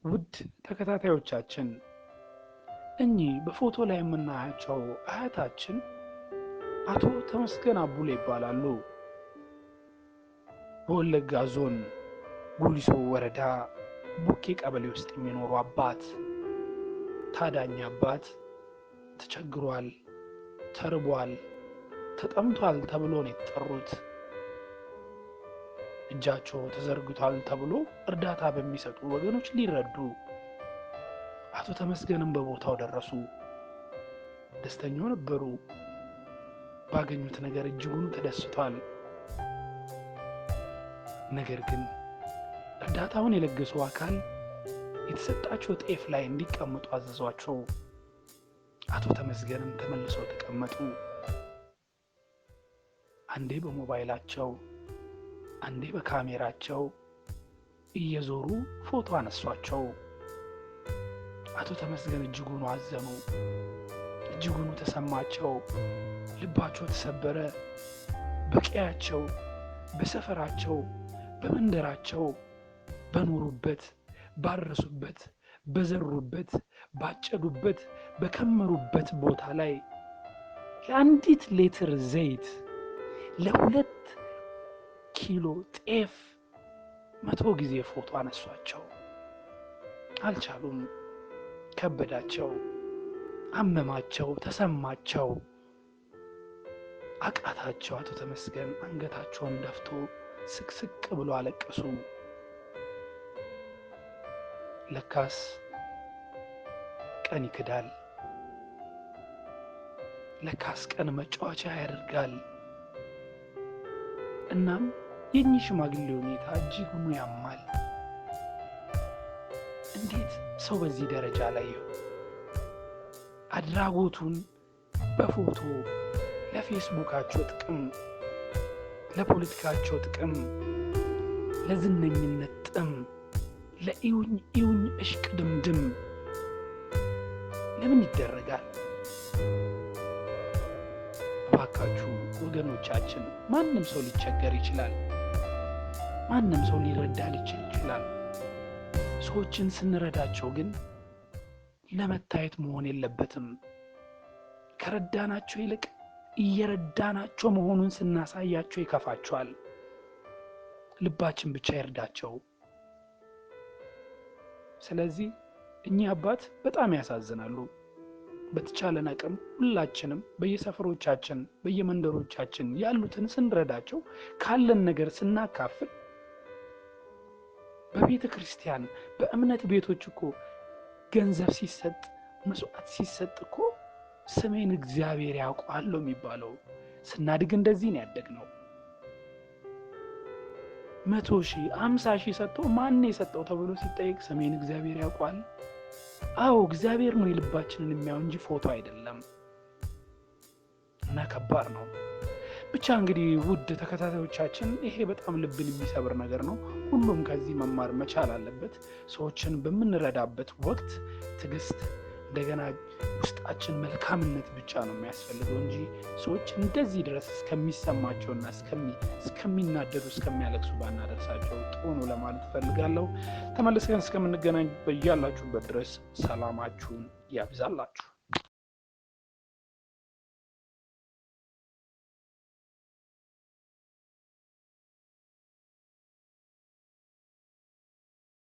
ውድ ተከታታዮቻችን እኚህ በፎቶ ላይ የምናያቸው አያታችን አቶ ተመስገን አቡሌ ይባላሉ። በወለጋ ዞን ጉሊሶ ወረዳ ቡኬ ቀበሌ ውስጥ የሚኖሩ አባት፣ ታዳኝ አባት ተቸግሯል፣ ተርቧል፣ ተጠምቷል ተብሎ ነው የተጠሩት። እጃቸው ተዘርግቷል ተብሎ እርዳታ በሚሰጡ ወገኖች ሊረዱ አቶ ተመስገንም በቦታው ደረሱ። ደስተኛው ነበሩ። ባገኙት ነገር እጅጉን ተደስቷል። ነገር ግን እርዳታውን የለገሱ አካል የተሰጣቸው ጤፍ ላይ እንዲቀመጡ አዘዟቸው። አቶ ተመስገንም ተመልሰው ተቀመጡ። አንዴ በሞባይላቸው አንዴ በካሜራቸው እየዞሩ ፎቶ አነሷቸው። አቶ ተመስገን እጅጉን አዘኑ፣ እጅጉን ተሰማቸው፣ ልባቸው ተሰበረ። በቀያቸው፣ በሰፈራቸው፣ በመንደራቸው፣ በኖሩበት፣ ባረሱበት፣ በዘሩበት፣ ባጨዱበት፣ በከመሩበት ቦታ ላይ ለአንዲት ሊትር ዘይት ለ2 ኪሎ ጤፍ 100 ጊዜ ፎቶ አነሷቸው። አልቻሉም። ከበዳቸው፣ አመማቸው፣ ተሰማቸው፣ አቃታቸው። አቶ ተመስገን አንገታቸውን ደፍቶ ስቅስቅ ብሎ አለቀሱ። ለካስ ቀን ይክዳል፣ ለካስ ቀን መጫወቻ ያደርጋል። እናም የኚህ ሽማግሌ ሁኔታ እጅጉን ያማል። እንዴት ሰው በዚህ ደረጃ ላይ አድራጎቱን በፎቶ ለፌስቡካቸው ጥቅም፣ ለፖለቲካቸው ጥቅም፣ ለዝነኝነት ጥም፣ ለኢውኝ እሽቅ ድምድም ለምን ይደረጋል? እባካችሁ ወገኖቻችን፣ ማንም ሰው ሊቸገር ይችላል። ማንም ሰው ሊረዳ ይችላል። ሰዎችን ስንረዳቸው ግን ለመታየት መሆን የለበትም። ከረዳናቸው ይልቅ እየረዳናቸው መሆኑን ስናሳያቸው ይከፋቸዋል። ልባችን ብቻ ይርዳቸው። ስለዚህ እኚህ አባት በጣም ያሳዝናሉ። በተቻለን አቅም ሁላችንም በየሰፈሮቻችን በየመንደሮቻችን ያሉትን ስንረዳቸው ካለን ነገር ስናካፍል በቤተ ክርስቲያን በእምነት ቤቶች እኮ ገንዘብ ሲሰጥ መስዋዕት ሲሰጥ እኮ ስሜን እግዚአብሔር ያውቃል ነው የሚባለው። ስናድግ እንደዚህ ነው ያደግነው። 100,000 50,000 ሰጥቶ ማን የሰጠው ተብሎ ሲጠይቅ ስሜን እግዚአብሔር ያውቃል። አዎ እግዚአብሔር ነው የልባችንን የሚያው እንጂ ፎቶ አይደለም። እና ከባድ ነው። ብቻ እንግዲህ ውድ ተከታታዮቻችን ይሄ በጣም ልብን የሚሰብር ነገር ነው። ሁሉም ከዚህ መማር መቻል አለበት። ሰዎችን በምንረዳበት ወቅት ትዕግስት፣ እንደገና ውስጣችን መልካምነት ብቻ ነው የሚያስፈልገው እንጂ ሰዎች እንደዚህ ድረስ እስከሚሰማቸውና እስከሚናደዱ እስከሚያለቅሱ ባናደርሳቸው ጥሩ ነው ለማለት ፈልጋለሁ። ተመልሰን እስከምንገናኝ በያላችሁበት ድረስ ሰላማችሁን ያብዛላችሁ።